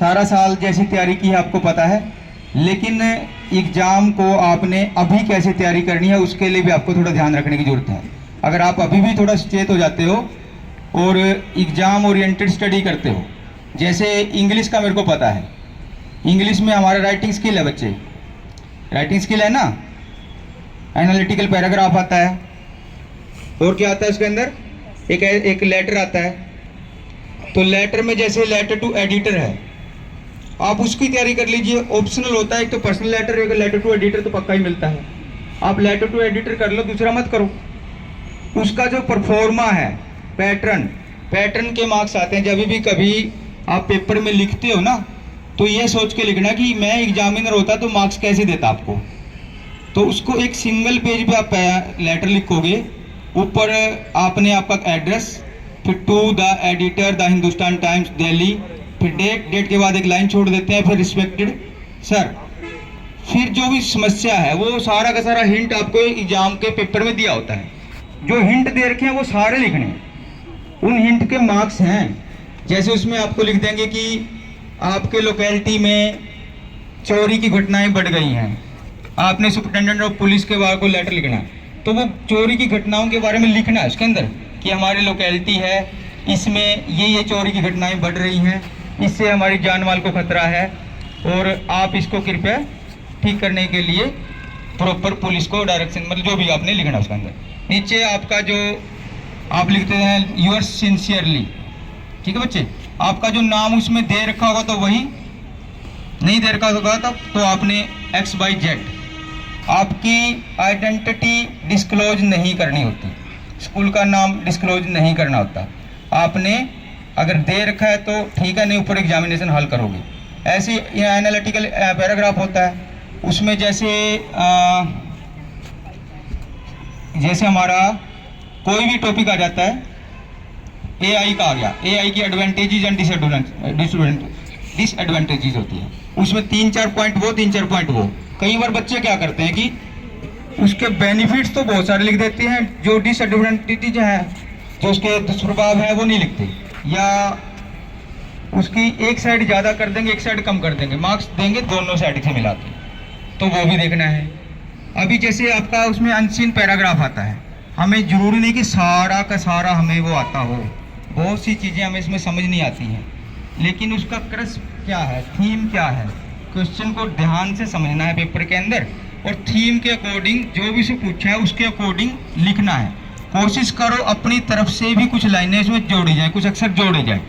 सारा साल जैसी तैयारी की है आपको पता है, लेकिन एग्ज़ाम को आपने अभी कैसे तैयारी करनी है उसके लिए भी आपको थोड़ा ध्यान रखने की ज़रूरत है। अगर आप अभी भी थोड़ा सचेत हो जाते हो और एग्ज़ाम ओरिएंटेड स्टडी करते हो, जैसे इंग्लिश का मेरे को पता है, इंग्लिश में हमारा राइटिंग स्किल है बच्चे, राइटिंग स्किल है ना, एनालिटिकल पैराग्राफ आता है, और क्या आता है उसके अंदर, एक लेटर आता है। तो लेटर में जैसे लेटर टू एडिटर है, आप उसकी तैयारी कर लीजिए। ऑप्शनल होता है, एक तो पर्सनल लेटर, एक लेटर टू एडिटर तो पक्का ही मिलता है। आप लेटर टू एडिटर कर लो, दूसरा मत करो। उसका जो परफॉर्मा है, पैटर्न के मार्क्स आते हैं। जब भी कभी आप पेपर में लिखते हो ना, तो ये सोच के लिखना कि मैं एग्जामिनर होता तो मार्क्स कैसे देता आपको। तो उसको एक सिंगल पेज पे आप लेटर लिखोगे, ऊपर आपने आपका एड्रेस, फिर to the editor the Hindustan Times Delhi, फिर डेट के बाद एक लाइन छोड़ देते हैं, फिर रिस्पेक्टेड सर। फिर जो भी समस्या है वो सारा का सारा हिंट आपको एग्जाम के पेपर में दिया होता है। जो हिंट दे रखे हैं वो सारे लिखने हैं, उन हिंट के मार्क्स हैं। जैसे उसमें आपको लिख देंगे कि आपके लोकेलिटी में चोरी की घटनाएं बढ़ गई हैं, आपने सुपरिटेंडेंट ऑफ पुलिस के बारे को लेटर लिखना है, तो वो चोरी की घटनाओं के बारे में लिखना है उसके अंदर कि हमारी लोकेलिटी है, इसमें ये चोरी की घटनाएं बढ़ रही हैं, इससे हमारी जान माल को खतरा है, और आप इसको कृपया ठीक करने के लिए प्रॉपर पुलिस को डायरेक्शन, मतलब जो भी आपने लिखना है उसके अंदर। नीचे आपका जो आप लिखते हैं यूअर्स सिंसियरली, ठीक है बच्चे। आपका जो नाम उसमें दे रखा होगा तो वही, नहीं दे रखा होगा तब तो आपने XYZ। आपकी आइडेंटिटी डिस्क्लोज नहीं करनी होती, स्कूल का नाम डिस्क्लोज नहीं करना होता। आपने अगर दे रखा है तो ठीक है, नहीं ऊपर एग्जामिनेशन हल करोगे। ऐसे एनालिटिकल पैराग्राफ होता है, उसमें जैसे हमारा कोई भी टॉपिक आ जाता है, AI का आ गया, AI की एडवांटेजेस एंड डिसएडवांटेजेस होती है, उसमें 3-4 पॉइंट वो, 3-4 पॉइंट वो। कई बार बच्चे क्या करते हैं कि उसके बेनिफिट्स तो बहुत सारे लिख देते हैं, जो डिसएडवांटेजेस हैं, जो उसके दुष्प्रभाव हैं वो नहीं लिखते, या उसकी एक साइड ज़्यादा कर देंगे, एक साइड कम कर देंगे, मार्क्स देंगे दोनों साइड से मिला के, तो वो भी देखना है। अभी जैसे आपका उसमें अनसीन पैराग्राफ आता है, हमें जरूरी नहीं कि सारा का सारा हमें वो आता हो, बहुत सी चीज़ें हमें इसमें समझ नहीं आती हैं, लेकिन उसका क्रस क्या है, थीम क्या है, क्वेश्चन को ध्यान से समझना है पेपर के अंदर, और थीम के अकॉर्डिंग जो भी से पूछा है उसके अकॉर्डिंग लिखना है। कोशिश करो अपनी तरफ से भी कुछ लाइनें इसमें जोड़ी जाए, कुछ अक्षर जोड़े जाए।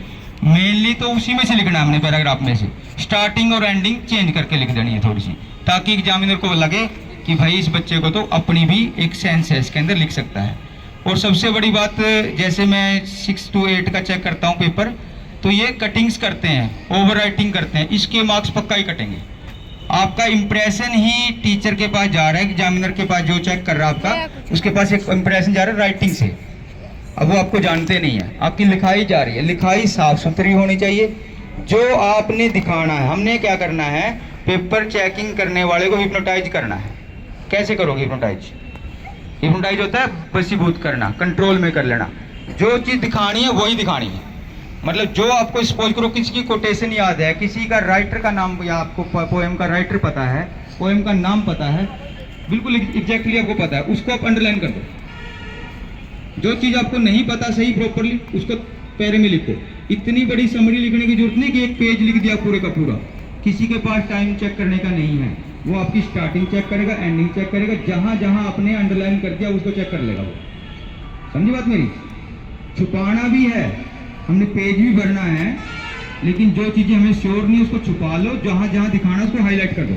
मेनली तो उसी में से लिखना है हमने, पैराग्राफ में से स्टार्टिंग और एंडिंग चेंज करके लिख देनी है थोड़ी सी, ताकि एग्जामिनर को लगे कि भाई इस बच्चे को तो अपनी भी एक सेंस है, इसके अंदर लिख सकता है। और सबसे बड़ी बात, जैसे मैं 6 to 8 का चेक करता हूँ पेपर, तो ये कटिंग्स करते हैं, ओवर राइटिंग करते हैं, इसके मार्क्स पक्का ही कटेंगे। आपका इंप्रेशन ही टीचर के पास जा रहा है, एग्जामिनर के पास जो चेक कर रहा है आपका, उसके पास एक इंप्रेशन जा रहा है राइटिंग से। अब वो आपको जानते नहीं है, आपकी लिखाई जा रही है, लिखाई साफ सुथरी होनी चाहिए, जो आपने दिखाना है। हमने क्या करना है, पेपर चेकिंग करने वाले को हिप्नोटाइज करना है। कैसे करोगे हिप्नोटाइज? हिप्नोटाइज होता है वशीभूत करना, कंट्रोल में कर लेना, जो चीज़ दिखानी है वही दिखानी है। मतलब जो आपको सपोज करो किसी की कोटेशन याद है, किसी का राइटर का नाम, या आपको पोएम का राइटर पता है, पोएम का नाम पता है, बिल्कुल एग्जैक्टली आपको पता है, उसको आप अंडरलाइन कर दो। जो चीज़ आपको नहीं पता सही प्रॉपरली, उसको पैरे में लिखो। इतनी बड़ी समरी लिखने की जरूरत नहीं कि एक पेज लिख दिया पूरे का पूरा। किसी के पास टाइम चेक करने का नहीं है, वो आपकी स्टार्टिंग चेक करेगा, एंडिंग चेक करेगा, जहां जहां आपने अंडरलाइन कर दिया उसको चेक कर लेगा वो। समझी बात मेरी? छुपाना भी है, हमने पेज भी भरना है, लेकिन जो चीजें हमें श्योर नहीं उसको छुपा लो, जहां जहां दिखाना उसको हाईलाइट कर दो।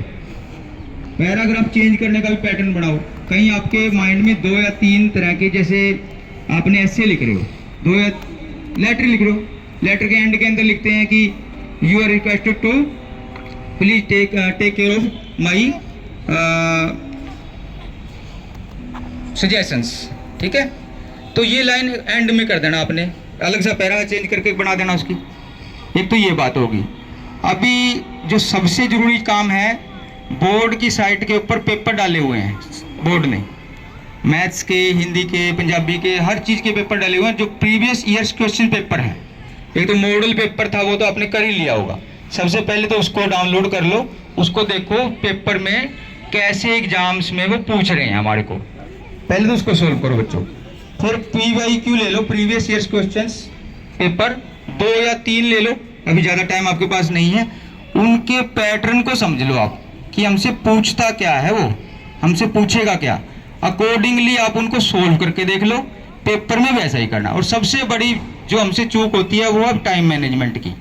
पैराग्राफ चेंज करने का भी पैटर्न बनाओ। कहीं आपके माइंड में 2 या 3 तरह के, जैसे आपने ऐसे लिख रहे हो, 2 या लेटर लिख रहे हो, लेटर के एंड के अंदर लिखते हैं कि you are requested to please take care of my suggestions, ठीक है। तो ये लाइन एंड में कर देना आपने, अलग सा पैरा चेंज करके बना देना उसकी। एक तो ये बात होगी। अभी जो सबसे जरूरी काम है, बोर्ड की साइट के ऊपर पेपर डाले हुए हैं बोर्ड ने, मैथ्स के, हिंदी के, पंजाबी के, हर चीज़ के पेपर डाले हुए हैं, जो प्रीवियस ईयर्स क्वेश्चन पेपर हैं। एक तो मॉडल पेपर था वो तो आपने कर ही लिया होगा, सबसे पहले तो उसको डाउनलोड कर लो, उसको देखो पेपर में कैसे एग्जाम्स में वो पूछ रहे हैं हमारे को, पहले तो उसको सोल्व करो बच्चों। फिर PYQ ले लो, प्रीवियस ईयर्स क्वेश्चंस पेपर 2 या 3 ले लो, अभी ज़्यादा टाइम आपके पास नहीं है। उनके पैटर्न को समझ लो आप कि हमसे पूछता क्या है, वो हमसे पूछेगा क्या, अकॉर्डिंगली आप उनको सोल्व करके देख लो, पेपर में वैसा ही करना। और सबसे बड़ी जो हमसे चूक होती है वो अब टाइम मैनेजमेंट की,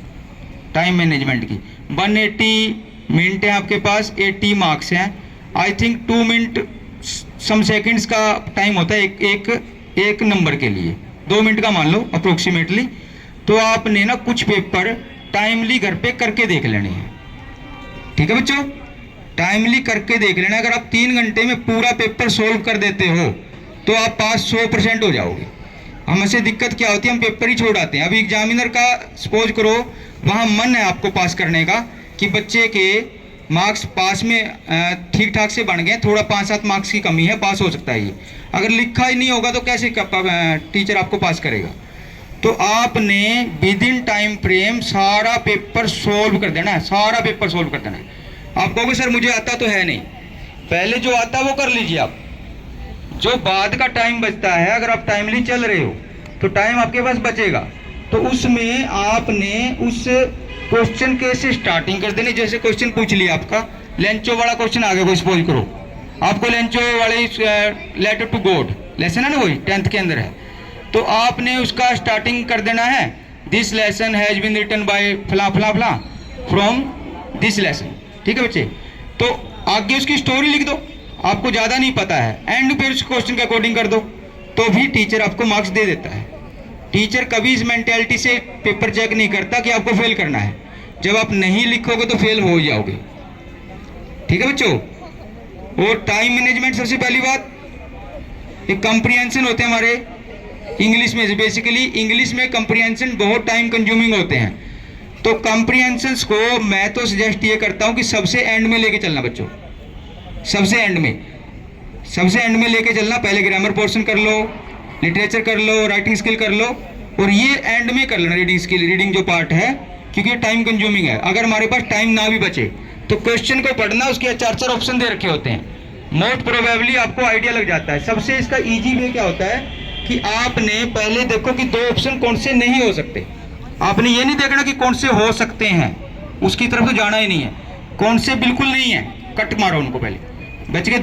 टाइम मैनेजमेंट की। 180 मिनट है आपके पास, 80 मार्क्स हैं, I think 2 minute some seconds का टाइम होता है एक नंबर के लिए, 2 मिनट का मान लो अप्रोक्सीमेटली। तो आपने ना कुछ पेपर टाइमली घर पे करके देख लेने हैं, ठीक है बच्चों, टाइमली करके देख लेना। अगर आप 3 घंटे में पूरा पेपर सोल्व कर देते हो तो आप पास 100% हो जाओगे। हमसे दिक्कत क्या होती है, हम पेपर ही छोड़ आते हैं। अभी एग्जामिनर का सपोज करो वहाँ मन है आपको पास करने का कि बच्चे के मार्क्स पास में ठीक ठाक से बन गए, थोड़ा 5-7 मार्क्स की कमी है, पास हो सकता है ये। अगर लिखा ही नहीं होगा तो कैसे टीचर आपको पास करेगा। तो आपने विद इन टाइम फ्रेम सारा पेपर सोल्व कर देना है, सारा पेपर सोल्व कर देना है। आप कहोगे सर मुझे आता तो है नहीं, पहले जो आता वो कर लीजिए आप, जो बाद का टाइम बचता है अगर आप टाइमली चल रहे हो तो टाइम आपके पास बचेगा। तो उसमें आपने उस क्वेश्चन के से स्टार्टिंग कर देनी। जैसे क्वेश्चन पूछ लिया आपका, लेंचो वाला क्वेश्चन आ गया, कोई सपोज करो आपको लेंचो वाले लेटर टू गॉड लेसन है ना, वही 10th के अंदर है, तो आपने उसका स्टार्टिंग कर देना है, this lesson has been written by फला फला फला फ्रॉम दिस लेसन, ठीक है बच्चे। तो आगे उसकी स्टोरी लिख दो, आपको ज़्यादा नहीं पता है, एंड पे उस क्वेश्चन के अकॉर्डिंग कर दो, तो भी टीचर आपको मार्क्स दे देता है। टीचर कभी इस मेंटेलिटी से पेपर चेक नहीं करता कि आपको फेल करना है, जब आप नहीं लिखोगे तो फेल हो जाओगे, ठीक है बच्चों। और टाइम मैनेजमेंट सबसे पहली बात, एक कंप्रीहेंशन होते हैं हमारे इंग्लिश में, बेसिकली इंग्लिश में कंप्रीहेंशन बहुत टाइम कंज्यूमिंग होते हैं। तो कंप्रीहेंशंस को मैं तो सजेस्ट ये करता हूँ कि सबसे एंड में लेके चलना बच्चों, सबसे एंड में लेके चलना। पहले ग्रामर पोर्शन कर लो, लिटरेचर कर लो, राइटिंग स्किल कर लो, और ये एंड में कर लेना रीडिंग स्किल, रीडिंग जो पार्ट है, क्योंकि ये टाइम कंज्यूमिंग है। अगर हमारे पास टाइम ना भी बचे तो क्वेश्चन को पढ़ना, उसके 4 ऑप्शन दे रखे होते हैं, मोस्ट प्रोबेबली आपको आइडिया लग जाता है। सबसे इसका ईजी वे क्या होता है कि आपने पहले देखो कि 2 ऑप्शन कौन से नहीं हो सकते। आपने ये नहीं देखना कि कौन से हो सकते हैं, उसकी तरफ तो जाना ही नहीं है, कौन से बिल्कुल नहीं है कट मारो उनको, पहले बच गए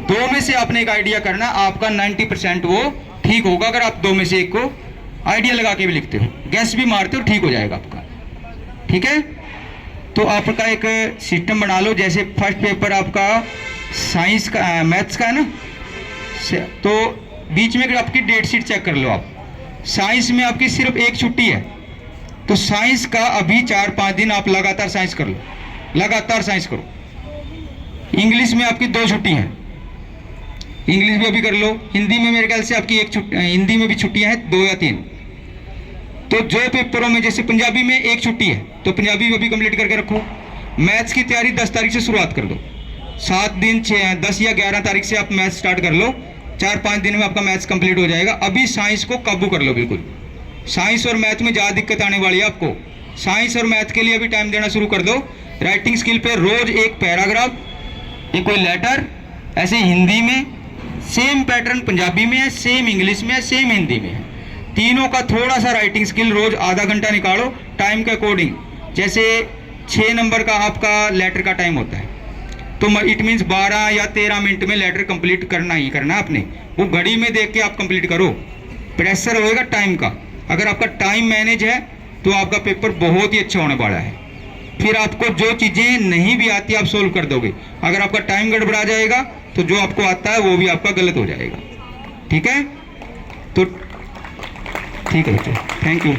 2 में से आपने एक आइडिया करना, आपका 90% वो ठीक होगा। अगर आप 2 में से एक को आइडिया लगा के भी लिखते हो, गैस भी मारते हो, ठीक हो जाएगा आपका, ठीक है। तो आपका एक सिस्टम बना लो, जैसे फर्स्ट पेपर आपका साइंस का मैथ्स का है ना, तो बीच में अगर आपकी डेट शीट चेक कर लो आप, साइंस में आपकी सिर्फ एक छुट्टी है, तो साइंस का अभी 4-5 दिन आप लगातार साइंस कर लो, लगातार साइंस करो। इंग्लिश में आपकी 2 छुट्टी हैं, इंग्लिश भी अभी कर लो। हिंदी में मेरे ख्याल से आपकी हिंदी में भी छुट्टियां हैं 2 या 3। तो जो पेपरों में, जैसे पंजाबी में एक छुट्टी है तो पंजाबी भी कंप्लीट करके रखो। मैथ्स की तैयारी 10 तारीख से शुरुआत कर दो, 7 दिन 10 या 11 तारीख से आप मैथ्स स्टार्ट कर लो, 4-5 दिन में आपका मैथ्स कंप्लीट हो जाएगा। अभी साइंस को काबू कर लो बिल्कुल, साइंस और मैथ में ज़्यादा दिक्कत आने वाली है आपको, साइंस और मैथ के लिए अभी टाइम देना शुरू कर दो। राइटिंग स्किल पे रोज एक पैराग्राफ, ये कोई लेटर, ऐसे हिंदी में सेम पैटर्न पंजाबी में है, सेम इंग्लिश में है, सेम हिंदी में है, तीनों का थोड़ा सा राइटिंग स्किल रोज आधा घंटा निकालो टाइम के अकॉर्डिंग। जैसे 6 नंबर का आपका लेटर का टाइम होता है, तो इट मीन्स 12 या 13 मिनट में लेटर कंप्लीट करना ही करना है आपने, वो घड़ी में देख के आप कंप्लीट करो, प्रेशर होएगा टाइम का। अगर आपका टाइम मैनेज है तो आपका पेपर बहुत ही अच्छा होने वाला है। फिर आपको जो चीज़ें नहीं भी आती आप सोल्व कर दोगे। अगर आपका टाइम गड़बड़ा जाएगा तो जो आपको आता है वो भी आपका गलत हो जाएगा, ठीक है। तो ठीक है बच्चों, थैंक यू।